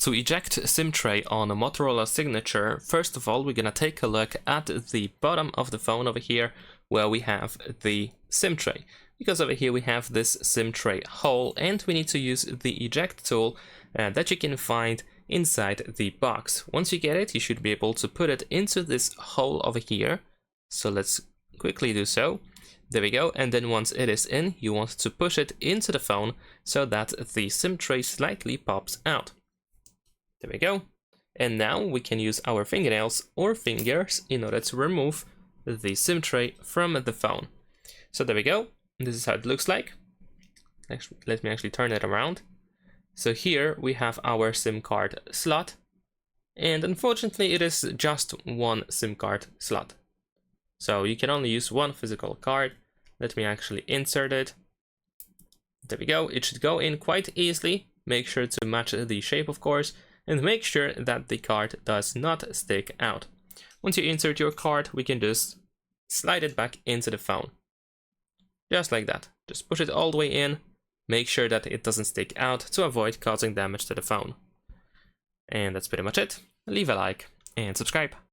To eject SIM tray on a Motorola Signature, first of all we're gonna take a look at the bottom of the phone over here where we have the SIM tray. Because over here we have this SIM tray hole and we need to use the eject tool that you can find inside the box. Once you get it, you should be able to put it into this hole over here. So let's quickly do so. There we go, and then once it is in, you want to push it into the phone so that the SIM tray slightly pops out. There we go. And now we can use our fingernails or fingers in order to remove the SIM tray from the phone. So there we go. This is how it looks like. Actually, let me actually turn it around. So here we have our SIM card slot. And unfortunately, it is just one SIM card slot. So you can only use one physical card. Let me actually insert it. There we go. It should go in quite easily. Make sure to match the shape, of course, and make sure that the card does not stick out. Once you insert your card, we can just slide it back into the phone. Just like that. Just push it all the way in. Make sure that it doesn't stick out to avoid causing damage to the phone. And that's pretty much it. Leave a like and subscribe.